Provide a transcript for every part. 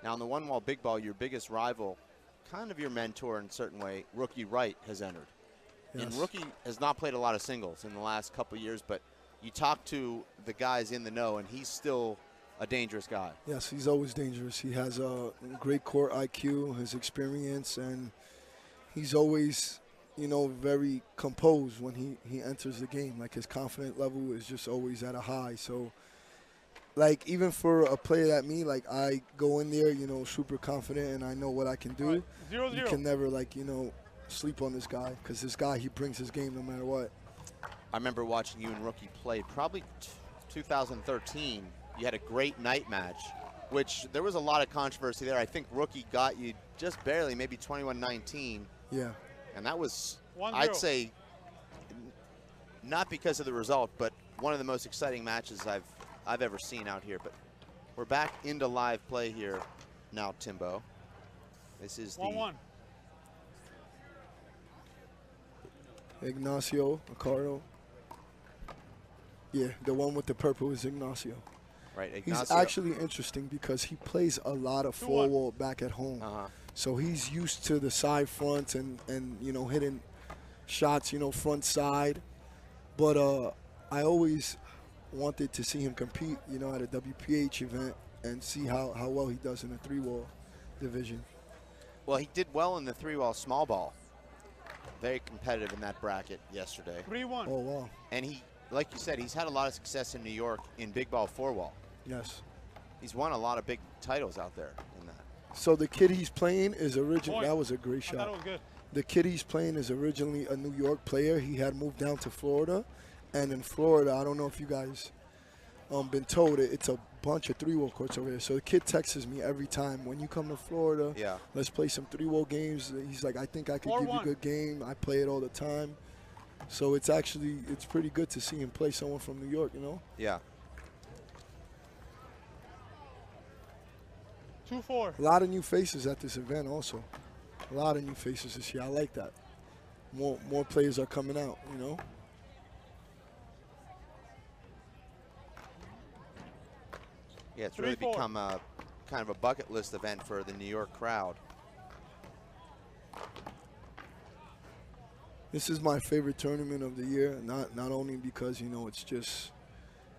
Now, in the one-wall big ball, your biggest rival, kind of your mentor in a certain way, Rookie Wright, has entered. Yes. And Rookie has not played a lot of singles in the last couple of years, but you talk to the guys in the know, and he's still a dangerous guy. Yes, he's always dangerous. He has a great court IQ, his experience, and he's always, you know, very composed when he enters the game. Like, his confidence level is just always at a high. So, like, even for a player like me, like, I go in there, you know, super confident, and I know what I can do. Right. 0-0. You can never, like, you know, sleep on this guy, because this guy, he brings his game no matter what. I remember watching you and Rookie play probably 2013. You had a great night match, which there was a lot of controversy there. I think Rookie got you just barely, maybe 21-19. Yeah. And that was, 1-0. I'd say, not because of the result, but one of the most exciting matches I've ever seen out here. But we're back into live play here now, Timbo. This is 1-1. Ignacio Ricardo. Yeah, the one with the purple is Ignacio. Right, Ignacio. He's actually interesting because he plays a lot of 2-1. forward back at home. Uh-huh. So he's used to the side fronts and you know, hitting shots, you know, front side. But I always wanted to see him compete, you know, at a WPH event and see how well he does in the 3-wall division. Well, he did well in the 3-wall small ball. Very competitive in that bracket yesterday. 3-1. Oh, wow. And he, like you said, he's had a lot of success in New York in big ball 4-wall. Yes. He's won a lot of big titles out there in that. So the kid he's playing is original. Point. That was a great I thought it shot. was good. The kid he's playing is originally a New York player. He had moved down to Florida. And in Florida, I don't know if you guys been told it, it's a bunch of 3-wall courts over there. So the kid texts me every time, when you come to Florida, Yeah. let's play some 3-wall games. He's like, I think I could give you a good game. I play it all the time. So it's actually, it's pretty good to see him play someone from New York, you know? Yeah. 2-4. A lot of new faces at this event also. A lot of new faces this year. I like that. More players are coming out, you know? Yeah, it's really 3-4. become a kind of a bucket list event for the New York crowd. This is my favorite tournament of the year, not only because, you know, it's just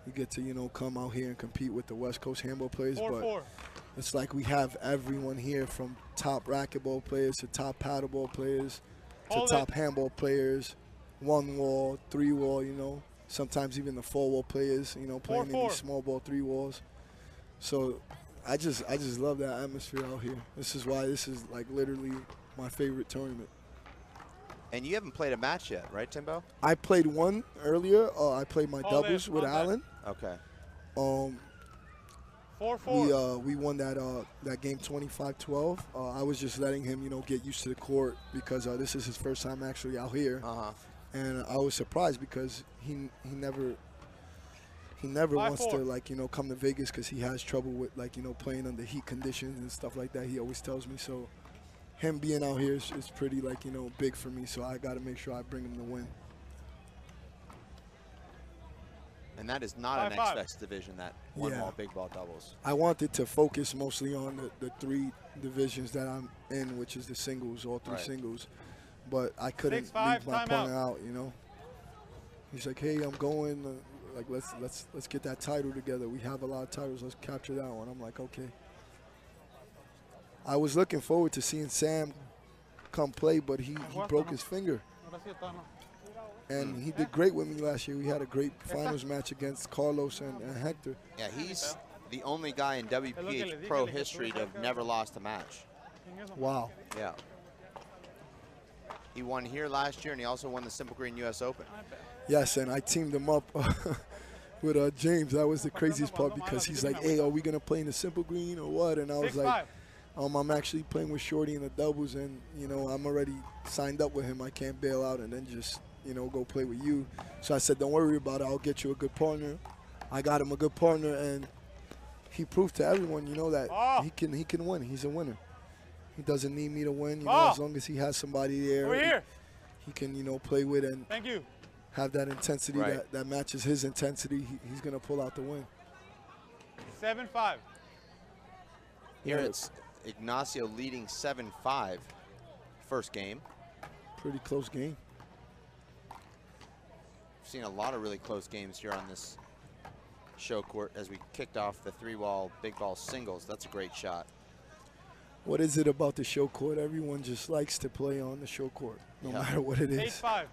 you get to, you know, come out here and compete with the West Coast handball players, 4-4. but it's like we have everyone here from top racquetball players to top paddleball players to Hold top it. handball players, 1-wall, 3-wall, you know, sometimes even the 4-wall players, you know, playing in 4-4. these small ball 3-walls. So I just love that atmosphere out here. This is why this is like literally my favorite tournament. And you haven't played a match yet, right, Timbo? I played one earlier. I played my Hold doubles it, with hold that. Alan. Okay. 4-4. We won that game 25-12. I was just letting him, you know, get used to the court because this is his first time actually out here. Uh-huh. And I was surprised because he never wants to, like, you know, come to Vegas because he has trouble with, like, you know, playing under heat conditions and stuff like that. He always tells me. So him being out here is pretty, like, you know, big for me. So I got to make sure I bring him the win. And that is not an 5-5. XFX division, that one-wall big ball doubles. I wanted to focus mostly on the three divisions that I'm in, which is the singles, all three Right. singles. But I couldn't 6-5, leave my timeout. partner out, you know. He's like, hey, I'm going. Like, let's get that title together. We have a lot of titles. Let's capture that one. I'm like, okay. I was looking forward to seeing Sam come play, but he broke his finger. And he did great with me last year. We had a great finals match against Carlos and Hector. Yeah, he's the only guy in WPH Pro history to have never lost a match. Wow. Yeah. He won here last year, and he also won the Simple Green U.S. Open. Yes, and I teamed him up with James. That was the craziest part because he's like, hey, are we going to play in the Simple Green or what? And I was like, I'm actually playing with Shorty in the doubles, and, you know, I'm already signed up with him. I can't bail out and then just, you know, go play with you. So I said, don't worry about it. I'll get you a good partner. I got him a good partner, and he proved to everyone, you know, that he can win. He's a winner. He doesn't need me to win, you know, as long as he has somebody there he can, you know, play with and have that intensity that matches his intensity. He's going to pull out the win. 7-5. Here it's Ignacio leading 7-5 first game. Pretty close game. We've seen a lot of really close games here on this show court as we kicked off the 3-wall big ball singles. That's a great shot. What is it about the show court? Everyone just likes to play on the show court, no matter what it is. 8-5.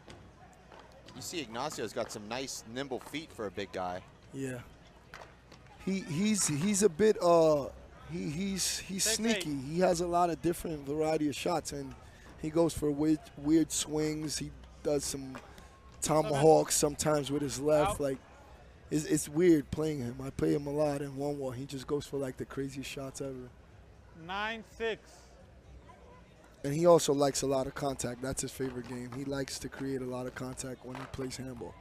You see Ignacio's got some nice nimble feet for a big guy. Yeah. He's a bit he's sneaky. He has a lot of different variety of shots, and he goes for weird swings. He does some tomahawks sometimes with his left. Out. Like it's weird playing him. I play him a lot in 1-wall. He just goes for like the craziest shots ever. 9-6. And he also likes a lot of contact. That's his favorite game. He likes to create a lot of contact when he plays handball.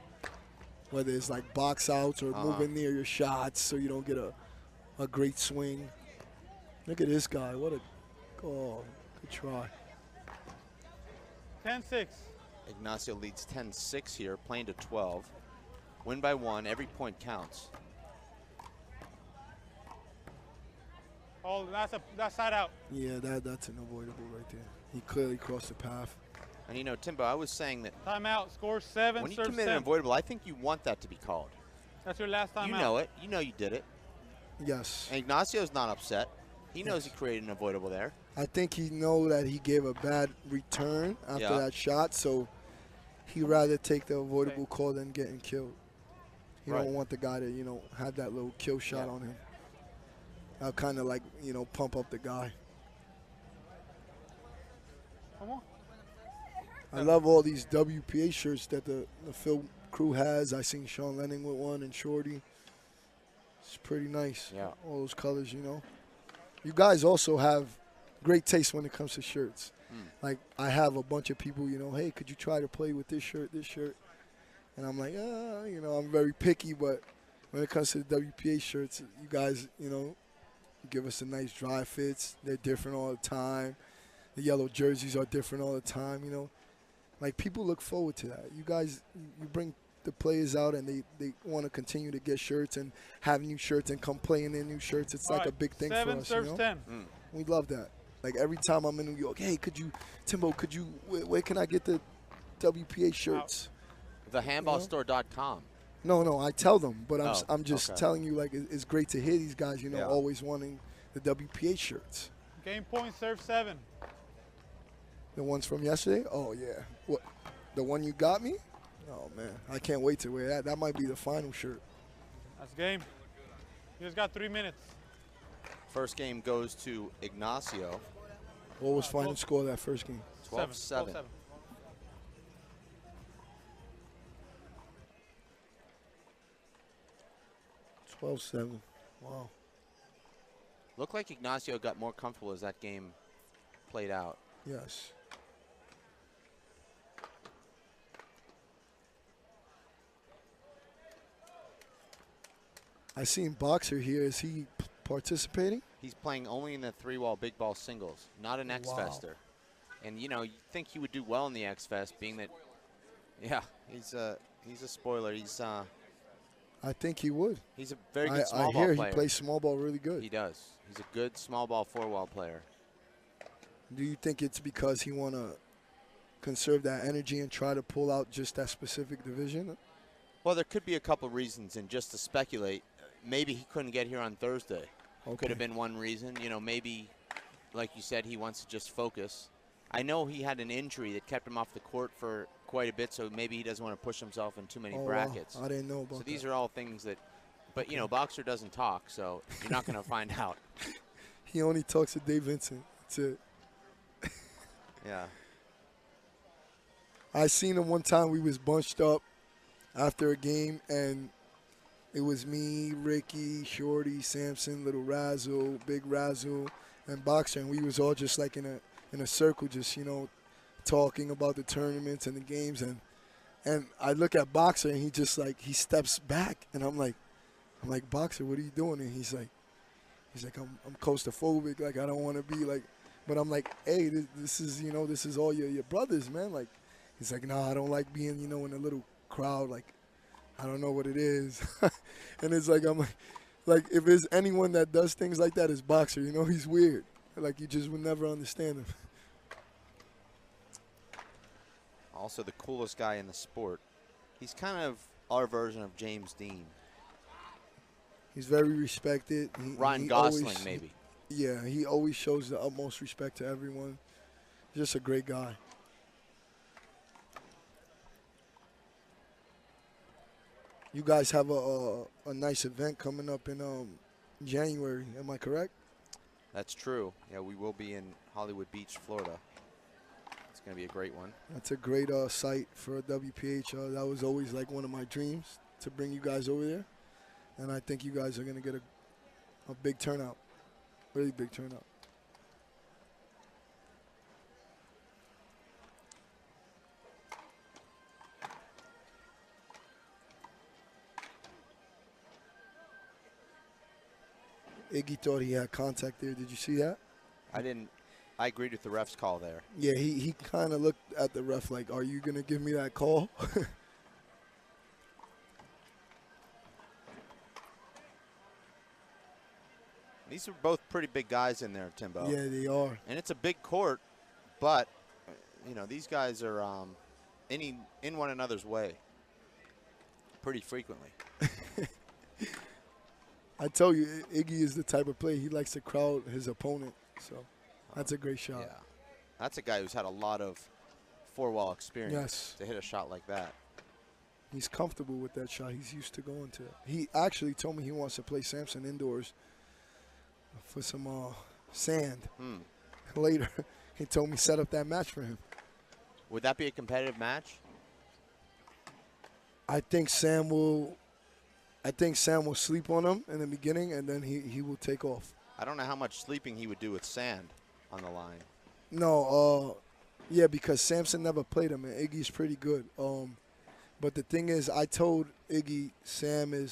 Whether it's like box outs or moving near your shots so you don't get a great swing. Look at this guy. What a good try. 10-6. Ignacio leads 10-6 here, playing to 12. Win by 1, every point counts. Oh, that's side out. Yeah, that's unavoidable right there. He clearly crossed the path. And you know, Timbo, I was saying that Timeout. Score 7. when you serve commit 7. an avoidable, I think you want that to be called. That's your last timeout. You know it. You know you did it. Yes. And Ignacio's not upset. He knows he created an avoidable there. I think he know that he gave a bad return after that shot, so he'd rather take the avoidable call than getting killed. He don't want the guy to, you know, have that little kill shot on him. I'll kind of like, you know, pump up the guy. Come on. I love all these WPA shirts that the Phil crew has. I seen Sean Lennon with one and Shorty. It's pretty nice. Yeah. All those colors, you know. You guys also have great taste when it comes to shirts. Like, I have a bunch of people, you know, hey, could you try to play with this shirt? And I'm like, you know, I'm very picky, but when it comes to the WPA shirts, you guys, you know, give us a nice dry fits. They're different all the time. The yellow jerseys are different all the time, you know. Like, people look forward to that. You guys, you bring the players out and they want to continue to get shirts and have new shirts and come play in their new shirts. It's like a big thing for us, 7 serves you know? 10. We love that. Like, every time I'm in New York, hey, Timbo, where can I get the WPA shirts? TheHandballStore.com. No, I tell them, but I'm just okay. telling you, like, it's great to hear these guys, you know, always wanting the WPA shirts. Game point, serve 7. The ones from yesterday? Oh, yeah. What? The one you got me? Oh, man. I can't wait to wear that. That might be the final shirt. That's game. You just got 3 minutes. First game goes to Ignacio. What was final score of that first game? 12-7. 12-7. Wow. Looked like Ignacio got more comfortable as that game played out. Yes. I seen Boxer here. Is he participating? He's playing only in the 3-wall big ball singles, not an X-Fester. And, you know, you think he would do well in the X-Fest, being that, he's a spoiler. I think he would. He's a very good small ball player. I player. hear he plays small ball really good. He does. He's a good small ball 4-wall player. Do you think it's because he want to conserve that energy and try to pull out just that specific division? Well, there could be a couple reasons, and just to speculate, maybe he couldn't get here on Thursday. Okay. Could have been one reason. You know, maybe, like you said, he wants to just focus. I know he had an injury that kept him off the court for quite a bit, so maybe he doesn't want to push himself in too many brackets. Wow. I didn't know about that. So these are all things that, but, you know, Boxer doesn't talk, so you're not going to find out. He only talks to Dave Vincent. That's it. Yeah. I seen him one time. We was bunched up after a game, and it was me, Ricky, Shorty, Samson, Little Razzle, Big Razzle, and Boxer, and we was all just like in a circle, just, you know, talking about the tournaments and the games, and I look at Boxer, and he just like, he steps back, and I'm like, Boxer, what are you doing? And he's like, I'm claustrophobic, like I don't want to be like, but I'm like, hey, this is, you know, this is all your brothers, man. Like, he's like, nah, I don't like being, you know, in a little crowd, like, I don't know what it is. And it's like, I'm Like, if there's anyone that does things like that, it's Boxer. You know, he's weird. Like, you just would never understand him. Also the coolest guy in the sport. He's kind of our version of James Dean. He's very respected. Ryan Gosling, maybe. Yeah, he always shows the utmost respect to everyone. Just a great guy. You guys have a nice event coming up in January. Am I correct? That's true. Yeah, we will be in Hollywood Beach, Florida. It's going to be a great one. That's a great site for WPH. That was always like one of my dreams to bring you guys over there. And I think you guys are going to get a big turnout, really big turnout. Iggy thought he had contact there. Did you see that? I didn't. I agreed with the ref's call there. Yeah, he kind of looked at the ref like, are you going to give me that call? These are both pretty big guys in there, Timbo. Yeah, they are. And it's a big court, but, you know, these guys are in one another's way pretty frequently. I tell you, Iggy is the type of player, he likes to crowd his opponent. So that's a great shot. Yeah. That's a guy who's had a lot of four-wall experience Yes. to hit a shot like that. He's comfortable with that shot. He's used to going to. He actually told me he wants to play Samson indoors for some sand later. He told me set up that match for him. Would that be a competitive match? I think Sam will sleep on him in the beginning, and then he will take off. I don't know how much sleeping he would do with sand on the line. No, yeah, because Samson never played him, and Iggy's pretty good. But the thing is, I told Iggy,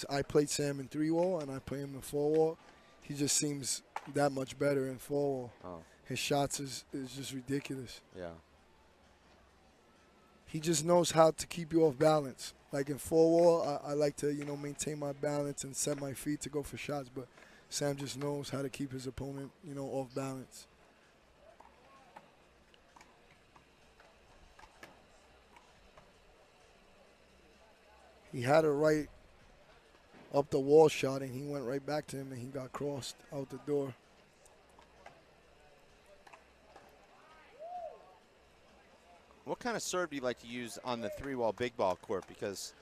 I played Sam in 3-wall, and I play him in 4-wall. He just seems that much better in 4-wall. Oh. His shots is just ridiculous. Yeah. He just knows how to keep you off balance. Like in 4-wall, I like to, maintain my balance and set my feet to go for shots. But Sam just knows how to keep his opponent, off balance. He had a right up the wall shot, and he went right back to him, and he got crossed out the door. What kind of serve do you like to use on the 3-wall big ball court? Because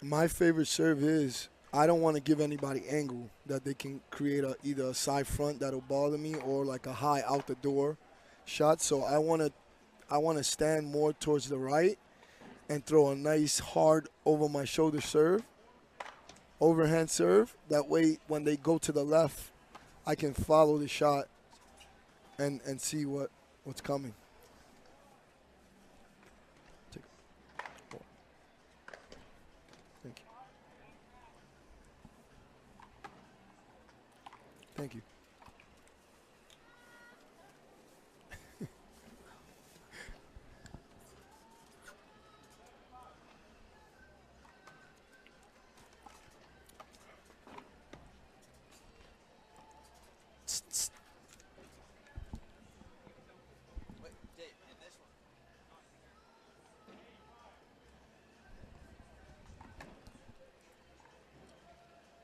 my favorite serve is, I don't want to give anybody angle that they can create either a side front that'll bother me or like a high out the door shot. So I want to stand more towards the right and throw a nice hard over my shoulder serve, overhand serve. That way when they go to the left, I can follow the shot and see what's coming. Thank you. Wait, Dave, and this one.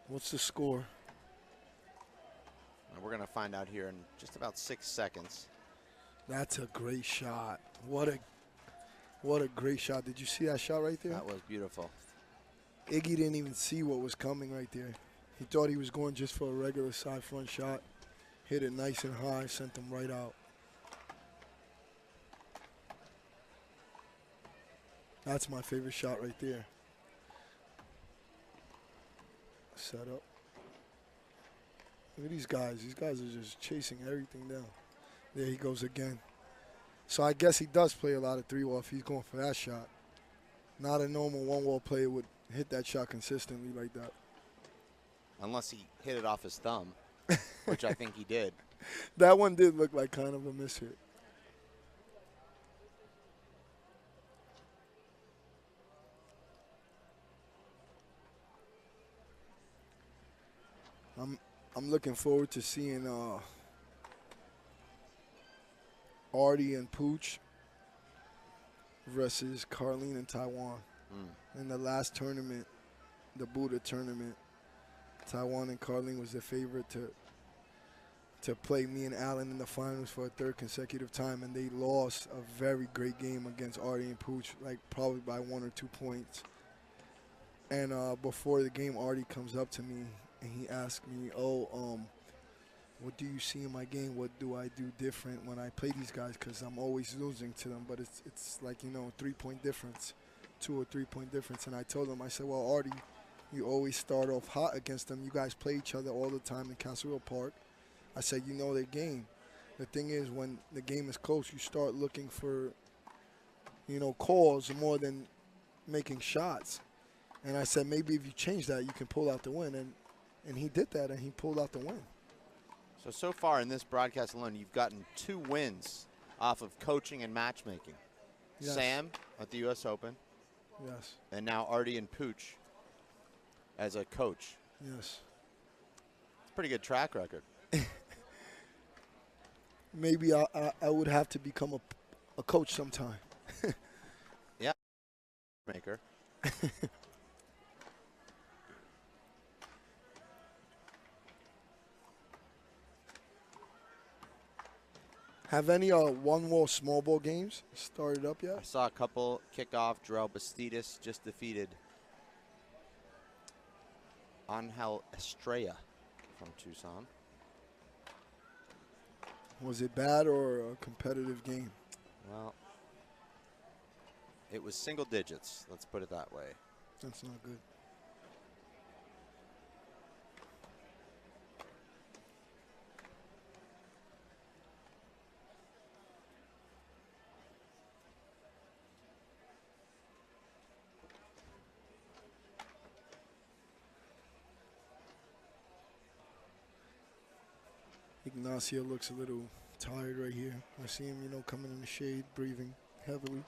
What's the score? We're going to find out here in just about 6 seconds. That's a great shot. What a great shot. Did you see that shot right there? That was beautiful. Iggy didn't even see what was coming right there. He thought he was going just for a regular side front shot. Hit it nice and high, sent him right out. That's my favorite shot right there. Set up. Look at these guys. These guys are just chasing everything down. There he goes again. So I guess he does play a lot of 3-wall if he's going for that shot. Not a normal 1-wall player would hit that shot consistently like that. Unless he hit it off his thumb, which I think he did. That one did look like kind of a mishit. I'm looking forward to seeing Artie and Pooch versus Carlene and Taiwan. In the last tournament, the Buddha tournament, Taiwan and Carlene was the favorite to play me and Alan in the finals for a third consecutive time, and they lost a very great game against Artie and Pooch, like probably by 1 or 2 points. And before the game, Artie comes up to me and he asked me, what do you see in my game? What do I do different when I play these guys? Because I'm always losing to them, but it's like, you know, 3-point difference, 2 or 3-point difference. And I told him, I said, well, Artie, you always start off hot against them. You guys play each other all the time in Castle Hill Park. I said, you know their game. The thing is, when the game is close, you start looking for, you know, calls more than making shots. And I said, maybe if you change that, you can pull out the win. And he did that, and he pulled out the win. So far in this broadcast alone, you've gotten 2 wins off of coaching and matchmaking. Yes. Sam at the U.S. Open. Yes. And now Artie and Pooch as a coach. Yes. It's a pretty good track record. Maybe I would have to become a coach sometime. Yeah. Maker. Have any one-wall small ball games started up yet? I saw a couple kick off. Joel Bastidas just defeated Angel Estrella from Tucson. Was it bad or a competitive game? Well, it was single digits. Let's put it that way. That's not good. Ignacio looks a little tired right here. I see him, you know, coming in the shade, breathing heavily.